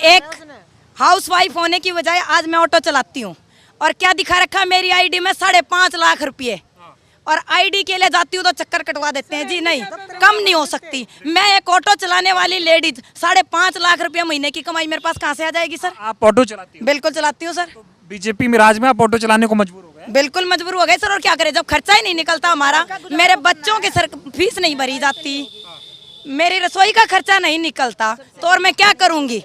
एक हाउसवाइफ होने की बजाय आज मैं ऑटो चलाती हूँ और क्या दिखा रखा है मेरी आईडी में 5.5 लाख रुपये, और आईडी के लिए जाती हूँ तो चक्कर कटवा देते हैं जी, नहीं कम नहीं हो सकती। मैं एक ऑटो चलाने वाली लेडीज 5.5 लाख रुपया महीने की कमाई मेरे पास कहाँ से आ जाएगी सर? आप ऑटो चलाती हो? बिल्कुल चलाती हूँ सर। बीजेपी में राज में आप ऑटो चलाने को मजबूर हो गए? बिल्कुल मजबूर हो गए सर, और क्या करें जब खर्चा ही नहीं निकलता हमारा, मेरे बच्चों की सर फीस नहीं भरी जाती, मेरी रसोई का खर्चा नहीं निकलता, तो और मैं क्या करूंगी?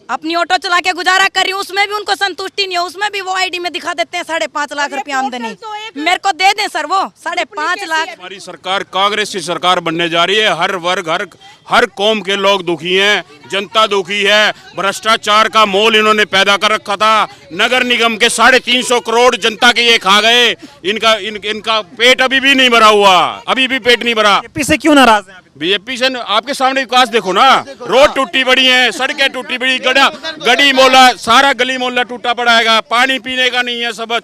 अपनी ऑटो चला के गुजारा कर रही हूँ, उसमें भी उनको संतुष्टि नहीं है, उसमें भी वो आईडी में दिखा देते हैं 5.5 लाख रुपया आमदनी। मेरे को दे दें सर वो 5.5 लाख। हमारी सरकार कांग्रेस की सरकार बनने जा रही है। हर वर्ग हर कौम के लोग दुखी हैं, जनता दुखी है। भ्रष्टाचार का मोल इन्होंने पैदा कर रखा था। नगर निगम के 350 करोड़ जनता के ये खा गए। इनका पेट अभी भी नहीं भरा हुआ, अभी भी पेट नहीं भरा। बीजेपी से क्यों नाराज हैं? बीजेपी से आपके सामने विकास देखो ना, रोड टूटी पड़ी है, सड़कें टूटी पड़ी, गली मोहल्ला सारा गली मोहल्ला टूटा पड़ा है, पानी पीने का नहीं है, सब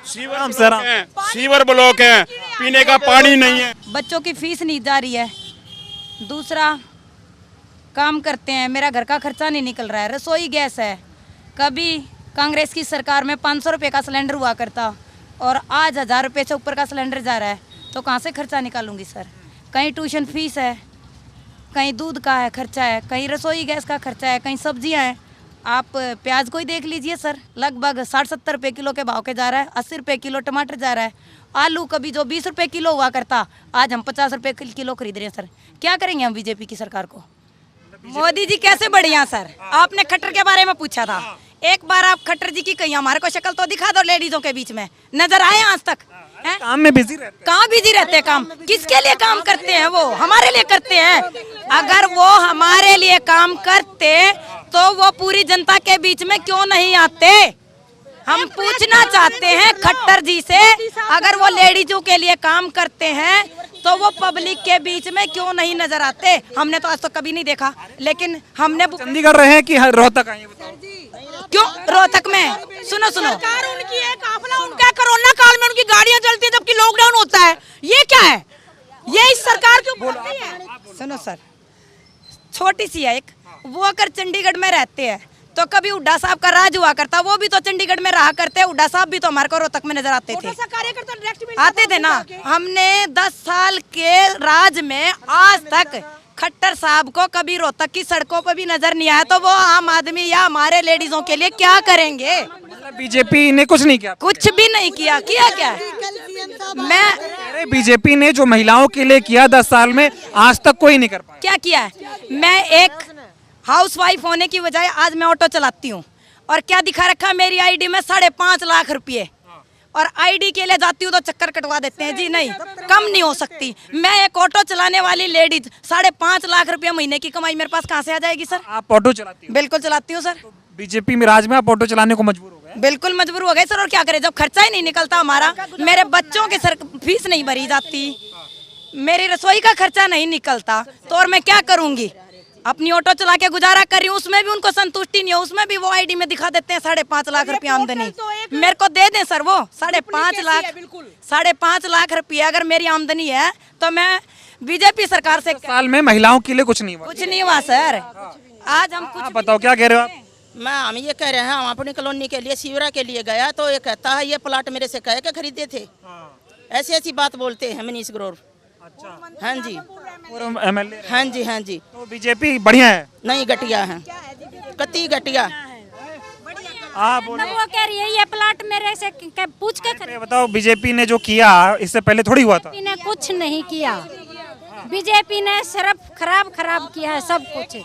सीवर ब्लॉक है, पीने का पानी नहीं है। बच्चों की फीस नहीं जा रही है, दूसरा काम करते हैं, मेरा घर का खर्चा नहीं निकल रहा है, रसोई गैस है। कभी कांग्रेस की सरकार में 500 रुपये का सिलेंडर हुआ करता और आज 1000 रुपये से ऊपर का सिलेंडर जा रहा है, तो कहाँ से खर्चा निकालूंगी सर? कहीं ट्यूशन फीस है, कहीं दूध का है खर्चा है, कहीं रसोई गैस का खर्चा है, कहीं सब्जियां हैं। आप प्याज को ही देख लीजिए सर, लगभग 60-70 रुपये किलो के भाव के जा रहा है, 80 रुपये किलो टमाटर जा रहा है। आलू कभी जो 20 रुपये किलो हुआ करता, आज हम 50 रुपये किलो खरीद रहे हैं सर। क्या करेंगे हम बीजेपी की सरकार को? मोदी जी कैसे बढ़िया सर? आपने खट्टर के बारे में पूछा था, एक बार आप खट्टर जी की कहीं हमारे को शक्ल तो दिखा दो, लेडीजों के बीच में नजर आए आज तक? काम में बिजी रहते हैं। कहाँ बिजी रहते हैं? काम किसके लिए काम करते हैं? वो हमारे लिए करते हैं। अगर वो हमारे लिए काम करते तो वो पूरी जनता के बीच में क्यों नहीं आते? हम पूछना चाहते हैं खट्टर जी से, अगर वो लेडीजों के लिए काम करते हैं तो वो पब्लिक के बीच में क्यों नहीं नजर आते? हमने तो आज तक कभी नहीं देखा, लेकिन हमने चंडीगढ़ रहे हैं कि रोहतक आए? क्यों रोहतक में? सुनो सरकार उनकी है, काफिला उनका है, कोरोना काल में उनकी गाड़ियां चलती है जबकि लॉकडाउन होता है। ये क्या है? ये इस सरकार क्यों बोलती है? सुनो सर, छोटी सी है एक, वो अगर चंडीगढ़ में रहते हैं तो कभी हुड्डा साहब का राज हुआ करता, वो भी तो चंडीगढ़ में रहा करते, हुड्डा साहब भी तो हमारे को रोहतक में नजर आते थे, आते थे ना। हमने 10 साल के राज में आज तक खट्टर साहब को कभी रोहतक की सड़कों पर भी नजर नहीं आया, तो वो आम आदमी या हमारे लेडीजों के लिए क्या करेंगे? बीजेपी ने कुछ नहीं किया? कुछ भी नहीं किया। किया क्या? अरे बीजेपी ने जो महिलाओं के लिए किया 10 साल में, आज तक कोई नहीं कर पाया। क्या किया है? मैं एक हाउसवाइफ होने की बजाय आज मैं ऑटो चलाती हूँ और क्या दिखा रखा है मेरी आईडी में 5.5 लाख रुपये, और आईडी के लिए जाती हूँ तो चक्कर कटवा देते हैं जी, नहीं कम नहीं हो सकती। मैं एक ऑटो चलाने वाली लेडीज 5.5 लाख रुपया महीने की कमाई मेरे पास कहाँ से आ जाएगी सर? आप ऑटो चलाती हो? बिल्कुल चलाती हूँ सर। बीजेपी में राज में आप ऑटो चलाने को मजबूर हो गए? बिल्कुल मजबूर हो गए सर, और क्या करें जब खर्चा ही नहीं निकलता हमारा, मेरे बच्चों की सर फीस नहीं भरी जाती, मेरी रसोई का खर्चा नहीं निकलता, तो और मैं क्या करूंगी? अपनी ऑटो चला के गुजारा कर रही हूँ, उसमें भी उनको संतुष्टि नहीं है, उसमें भी वो आईडी में दिखा देते हैं 5.5 लाख रुपया आमदनी। मेरे को दे दें सर वो 5.5 लाख रुपया अगर मेरी आमदनी है, तो मैं बीजेपी सरकार से। साल में महिलाओं के लिए कुछ नहीं हुआ? कुछ नहीं हुआ सर। आज हम कुछ बताओ क्या कह रहे हो आप? हम ये कह रहे हैं, हम अपनी कॉलोनी के लिए सीवरा के लिए गया तो ये कहता है ये प्लाट मेरे से कह के खरीदे थे। ऐसी ऐसी बात बोलते हैं मनीष ग्रोवर। अच्छा। हाँ जी, MLA। हाँ जी, हाँ जी। तो बीजेपी बढ़िया है? नहीं, घटिया है, कति घटिया। बोलो। वो कह रही है ये प्लाट मेरे से पूछ के बताओ, बीजेपी ने जो किया इससे पहले थोड़ी हुआ था? ने कुछ नहीं किया, बीजेपी ने सिर्फ खराब किया है सब कुछ।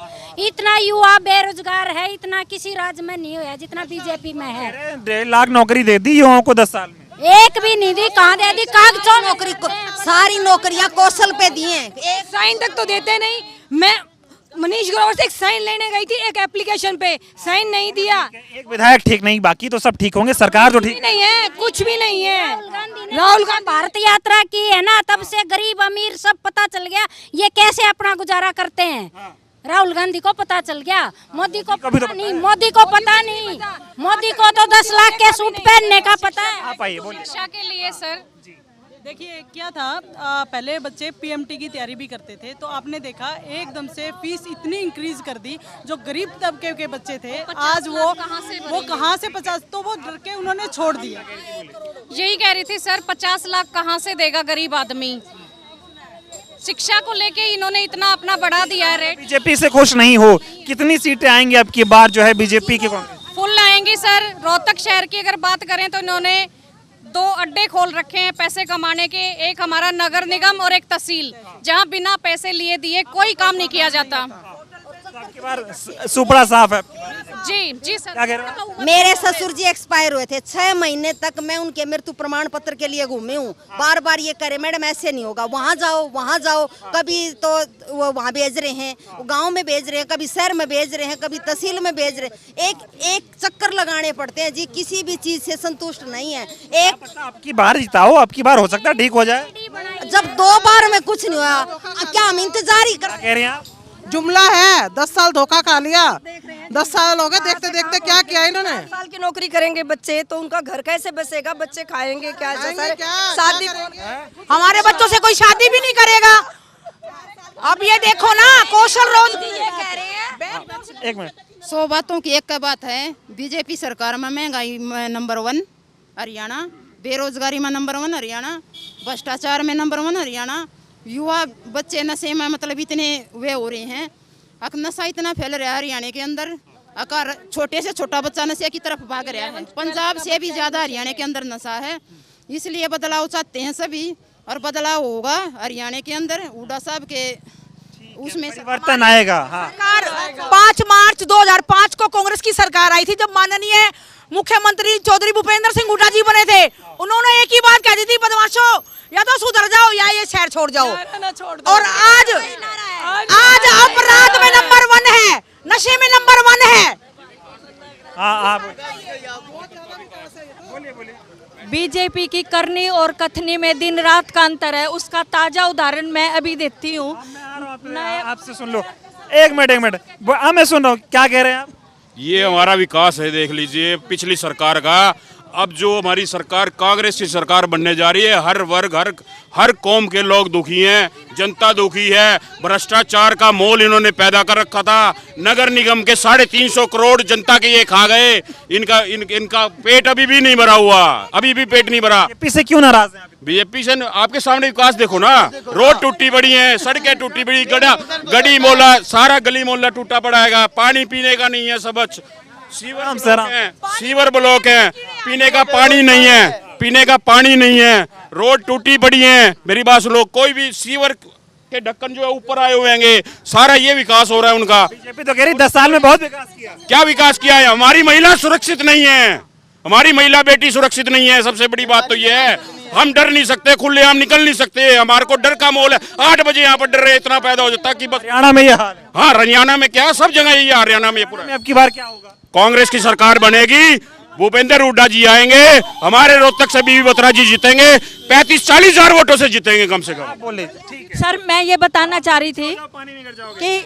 इतना युवा बेरोजगार है, इतना किसी राज्य में नहीं हुआ जितना बीजेपी में है। 1.5 लाख नौकरी दे दी युवाओं को 10 साल में। एक भी नहीं दी, कहाँ दे दी? कागजों नौकरी को, सारी नौकरियां कौशल पे दी हैं, एक साइन तक तो देते नहीं। मैं मनीष ग्रोवर से एक साइन लेने गई थी, एक एप्लीकेशन पे साइन नहीं दिया। एक विधायक ठीक नहीं, बाकी तो सब ठीक होंगे, सरकार तो ठीक नहीं है, कुछ भी नहीं है। राहुल गांधी भारत यात्रा की है ना, तब से गरीब अमीर सब पता चल गया ये कैसे अपना गुजारा करते हैं। राहुल गांधी को पता चल गया, मोदी को पता नहीं, मोदी को पता नहीं, मोदी को तो 10 लाख के सूट पहनने का पता है। आप आइए बोलिए। शिक्षा के लिए सर देखिए क्या था, पहले बच्चे पीएमटी की तैयारी भी करते थे, तो आपने देखा एकदम से फीस इतनी इंक्रीज कर दी। जो गरीब तबके के बच्चे थे आज वो कहाँ से 50, तो वो डर के उन्होंने छोड़ दिया। यही कह रही थी सर, 50 लाख कहाँ से देगा गरीब आदमी। शिक्षा को लेके इन्होंने इतना अपना बढ़ा दिया है रेट। बीजेपी से खुश नहीं हो, कितनी सीटें आएंगी अब की बार जो है बीजेपी की? फुल आएंगी सर। रोहतक शहर की अगर बात करें तो इन्होंने 2 अड्डे खोल रखे हैं पैसे कमाने के। एक हमारा नगर निगम और एक तहसील, जहां बिना पैसे लिए दिए कोई काम नहीं किया जाता। आपकी बार सुपड़ा साफ है। जी सर। क्या कह रहे हो? मेरे ससुर जी एक्सपायर हुए थे, 6 महीने तक मैं उनके मृत्यु प्रमाण पत्र के लिए घूमी हूँ। बार बार ये करे मैडम ऐसे नहीं होगा, वहाँ जाओ। कभी तो वो वहाँ भेज रहे हैं, गांव में भेज रहे हैं, कभी शहर में भेज रहे हैं, कभी तहसील में भेज रहे हैं। एक चक्कर लगाने पड़ते हैं जी, किसी भी चीज से संतुष्ट नहीं है। आपकी बार जिताओ, आपकी बार हो सकता है ठीक हो जाए। जब 2 बार में कुछ नहीं हुआ, क्या हम इंतजार ही कह रहे हैं आप? जुमला है, 10 साल धोखा खा लिया, 10 साल हो गए देखते देखते क्या किया इन्होंने। 10 साल की नौकरी करेंगे बच्चे तो उनका घर कैसे बसेगा, बच्चे खाएंगे क्या? शादी हमारे बच्चों से कोई शादी भी नहीं करेगा। अब ये देखो ना, कौशल रोज ये कह रहे हैं। एक मिनट, 100 बातों की एक का बात है। बीजेपी सरकार में महंगाई में नंबर 1 हरियाणा, बेरोजगारी में नंबर 1 हरियाणा, भ्रष्टाचार में नंबर 1 हरियाणा, युवा बच्चे नशे में मतलब इतने वे हो रहे हैं। नशा इतना फैल रहा है हरियाणा के अंदर, अकार छोटे से छोटा बच्चा नशे की तरफ भाग रहा है। पंजाब से भी ज्यादा हरियाणा के अंदर नशा है, इसलिए बदलाव चाहते हैं सभी, और बदलाव होगा हरियाणा के अंदर। हुड्डा साहब के उसमें परिवर्तन आएगा। हाँ। 5 मार्च 2005 को कांग्रेस की सरकार आई थी, जब माननीय मुख्यमंत्री चौधरी भूपेंद्र सिंह हुड्डा जी बने थे। उन्होंने एक ही बात कह दी थी, बदमाशों या तो सुधर जाओ या ये शहर छोड़ जाओ। और आज अपराध में नंबर 1 है, नशे में नंबर 1 है। बीजेपी की करनी और कथनी में दिन रात का अंतर है। उसका ताजा उदाहरण मैं अभी देती हूँ। आपसे सुन लो, एक मिनट, मैं सुन रहा हूँ, क्या कह रहे हैं आप? ये हमारा विकास है, देख लीजिए पिछली सरकार का। अब जो हमारी सरकार कांग्रेस की सरकार बनने जा रही है, हर वर्ग हर कौम के लोग दुखी हैं, जनता दुखी है। भ्रष्टाचार का मोल इन्होंने पैदा कर रखा था। नगर निगम के 350 करोड़ जनता के ये खा गए। इनका पेट अभी भी नहीं भरा हुआ, अभी भी पेट नहीं भरा। बीजेपी से क्यों नाराज हैं? बीजेपी से आपके सामने विकास देखो ना, रोड टूटी पड़ी है, सड़कें टूटी पड़ी, गली मोहल्ला सारा गली मोहल्ला टूटा पड़ा है। पानी पीने का नहीं है, सब सीवर ब्लॉक है, पीने का पानी नहीं है, रोड टूटी पड़ी है। मेरी बात सुनो, कोई भी सीवर के ढक्कन जो है ऊपर आए हुए हैं, सारा ये विकास हो रहा है उनका। बीजेपी तो कह रही 10 साल में बहुत विकास किया। क्या विकास किया है? हमारी महिला सुरक्षित नहीं है, हमारी महिला बेटी सुरक्षित नहीं है। सबसे बड़ी बात तो ये है, हम डर नहीं सकते, खुलेआम निकल नहीं सकते, हमारे को डर का माहौल है। 8 बजे यहाँ पर डर रहे इतना पैदा हो जाता कि बस। हरियाणा में ये हाल है। हाँ, हरियाणा में क्या, सब जगह यही, हरियाणा में पूरा। अब की बार क्या होगा? कांग्रेस की सरकार बनेगी, भूपेंद्र हुड्डा जी आएंगे, हमारे रोहतक से बीबी बत्रा जी जीतेंगे, 35-40 हजार वोटों से जीतेंगे कम से कम। बोले सर, मैं ये बताना चाह रही थी कि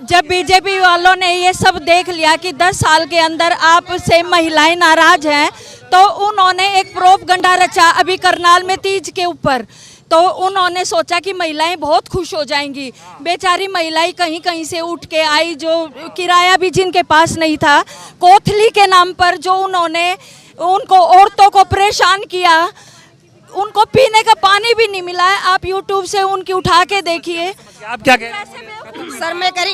जब बीजेपी वालों ने ये सब देख लिया कि 10 साल के अंदर आपसे महिलाएं नाराज हैं, तो उन्होंने एक प्रोपगंडा रचा अभी करनाल में तीज के ऊपर। तो उन्होंने सोचा कि महिलाएं बहुत खुश हो जाएंगी। बेचारी महिलाएं कहीं कहीं से उठ के आई, जो किराया भी जिनके पास नहीं था, कोथली के नाम पर जो उन्होंने उनको औरतों को परेशान किया, उनको पीने का पानी भी नहीं मिला है। आप YouTube से उनकी उठा के देखिए। आप क्या कह रहे हैं? सर मैं कह रही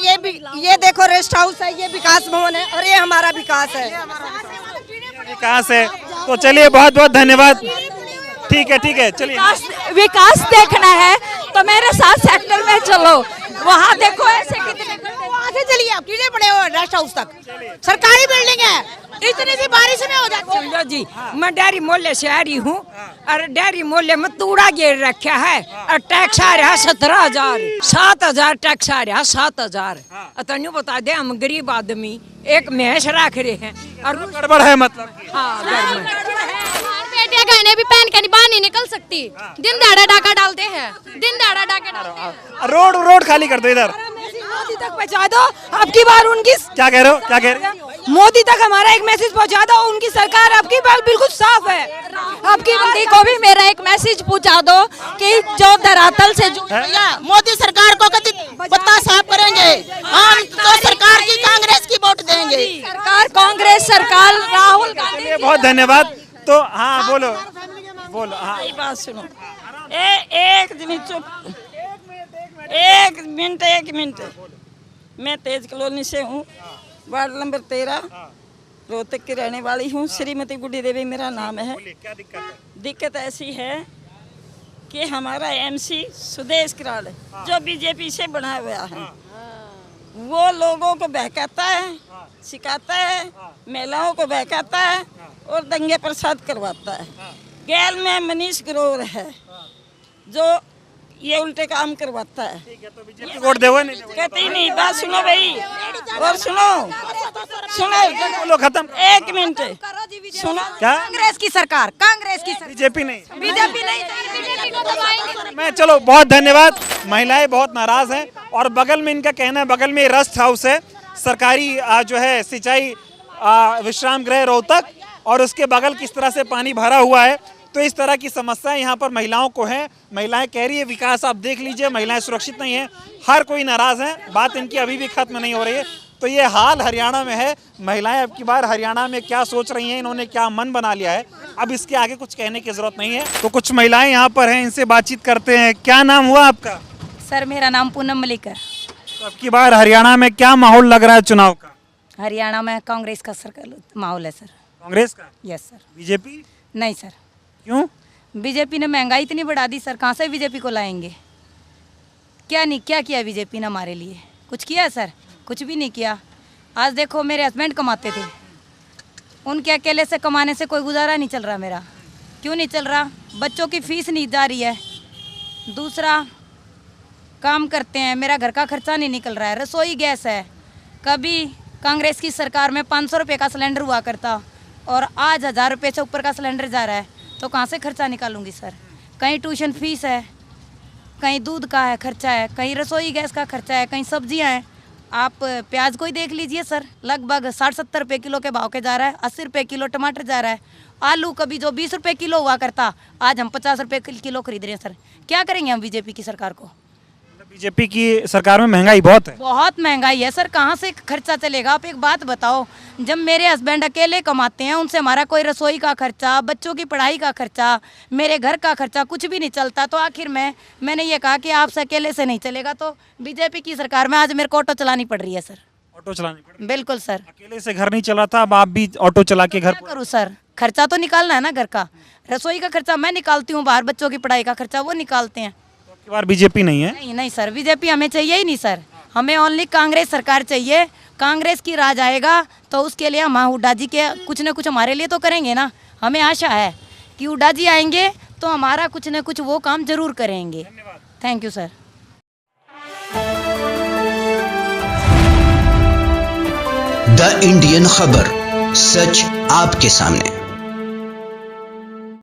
ये देखो रेस्ट हाउस है, ये विकास भवन है, और ये हमारा विकास है। विकास है तो चलिए, बहुत बहुत धन्यवाद। ठीक है, चलिए। विकास देखना है तो मेरे साथ सेक्टर में चलो, वहाँ देखो ऐसे कितने आगे चलिए, आप कीड़े पड़े हो रेस्ट हाउस तक, सरकारी बिल्डिंग है, इतनी सी बारिश में हो जाती है। समझो जी, मैं डेयरी मोहल्ले से आ रही हूँ, और डेयरी मोहल्ले में तूड़ा गिर रखा है, और टैक्स आ रहा 17,000, 7,000 टैक्स आ रहा 7,000। तनु बता दे, हम गरीब आदमी एक भैंस रख रहे हैं, और गड़बड़ है मतलब। बेटियां गहने भी पहन के बाहर नहीं निकल सकती, दिन दहाड़ा डाका डालते हैं, दिन दहाड़ा डाका डालते हैं। रोड खाली कर दो इधर, मोदी तक पहुँचा दो। अब की बार उनकी क्या कह रहे हो? मोदी तक हमारा एक मैसेज पहुंचा दो, उनकी सरकार आपकी बात बिल्कुल साफ है। आपकी गांधी को भी मेरा एक मैसेज पहुंचा दो कि जो धरातल से भैया मोदी सरकार को कभी पत्ता साफ करेंगे, हम तो सरकार की कांग्रेस की वोट देंगे। सरकार कांग्रेस सरकार राहुल गांधी चलिए बहुत धन्यवाद। तो हाँ बोलो बोलो हाँ बात सुनो, एक मिनट चुप, एक मिनट। मैं तेज कॉलोनी से हूँ, वार्ड नंबर 13, रोहतक की रहने वाली हूँ। श्रीमती गुड्डी देवी मेरा नाम है। क्या दिक्कत है? दिक्कत ऐसी है कि हमारा एमसी सुदेश कराल जो बीजेपी से बना हुआ है, वो लोगों को बहकाता है, सिखाता है, महिलाओं को बहकाता है और दंगे प्रसाद करवाता है। गैल में मनीष ग्रोवर है जो ये उल्टे काम करवाता है। बीजेपी वोट देवो नहीं देवो? कहती नहीं। बात सुनो भाई, और सुनो बोलो खत्म। एक मिनट सुनो। क्या कांग्रेस की सरकार, कांग्रेस की सरकार, बीजेपी नहीं? बीजेपी नहीं, बीजेपी को दबाएंगे। मैं चलो बहुत धन्यवाद। महिलाएं बहुत नाराज हैं और बगल में इनका कहना है, बगल में रेस्ट हाउस है, सरकारी जो है सिंचाई विश्राम गृह रोहतक, और उसके बगल किस तरह से पानी भरा हुआ है। तो इस तरह की समस्याएं यहाँ पर महिलाओं को हैं। महिलाएं कह रही है विकास आप देख लीजिए, महिलाएं सुरक्षित नहीं है, हर कोई नाराज है, बात इनकी अभी भी खत्म नहीं हो रही है। तो ये हाल हरियाणा में है। महिलाएं अब की बार हरियाणा में क्या सोच रही हैं, इन्होंने क्या मन बना लिया है, अब इसके आगे कुछ कहने की जरूरत नहीं है। तो कुछ महिलाएं यहाँ पर हैं, इनसे बातचीत करते हैं। क्या नाम हुआ आपका? सर मेरा नाम पूनम मलिक है। तो अब की बार हरियाणा में क्या माहौल लग रहा है चुनाव का? हरियाणा में कांग्रेस का सरकार माहौल है सर। कांग्रेस का? Yes sir. बीजेपी नहीं सर, क्यों? बीजेपी ने महंगाई इतनी बढ़ा दी सर, कहाँ से बीजेपी को लाएंगे? क्या किया बीजेपी ने हमारे लिए? कुछ किया सर? कुछ भी नहीं किया। आज देखो मेरे हस्बैंड कमाते थे, उनके अकेले से कमाने से कोई गुजारा नहीं चल रहा मेरा। क्यों नहीं चल रहा? बच्चों की फीस नहीं जा रही है, दूसरा काम करते हैं, मेरा घर का खर्चा नहीं निकल रहा है, रसोई गैस है। कभी कांग्रेस की सरकार में 500 रुपये का सिलेंडर हुआ करता और आज 1000 रुपये से ऊपर का सिलेंडर जा रहा है, तो कहाँ से खर्चा निकालूंगी सर? कहीं ट्यूशन फीस है, कहीं दूध का है खर्चा है, कहीं रसोई गैस का खर्चा है, कहीं सब्जियां हैं। आप प्याज को ही देख लीजिए सर, लगभग 60-70 रुपये किलो के भाव के जा रहा है। 80 रुपये किलो टमाटर जा रहा है। आलू कभी जो 20 रुपये किलो हुआ करता, आज हम 50 रुपये किलो खरीद रहे हैं सर। क्या करेंगे हम बीजेपी की सरकार को? बीजेपी की सरकार में महंगाई बहुत है। बहुत महंगाई है सर, कहाँ से खर्चा चलेगा? आप एक बात बताओ, जब मेरे हस्बैंड अकेले कमाते हैं, उनसे हमारा कोई रसोई का खर्चा, बच्चों की पढ़ाई का खर्चा, मेरे घर का खर्चा कुछ भी नहीं चलता, तो आखिर मैंने ये कहा कि आपसे अकेले से नहीं चलेगा, तो बीजेपी की सरकार में आज मेरे को ऑटो चलानी पड़ रही है सर। ऑटो चलानी पड़ रही है? बिल्कुल सर। अकेले से घर नहीं चला था, अब आप भी ऑटो चला के घर क्या करूँ सर? खर्चा तो निकालना है ना घर का। रसोई का खर्चा मैं निकालती हूँ, बाहर बच्चों की पढ़ाई का खर्चा वो निकालते हैं। की बार बीजेपी नहीं है? नहीं सर, बीजेपी हमें चाहिए ही नहीं सर, हमें ओनली कांग्रेस सरकार चाहिए। कांग्रेस की राज आएगा तो उसके लिए हम हुड्डा जी के कुछ न कुछ हमारे लिए तो करेंगे ना। हमें आशा है कि हुड्डा जी आएंगे तो हमारा कुछ न कुछ वो काम जरूर करेंगे। Thank you sir. The Indian खबर, सच आपके सामने।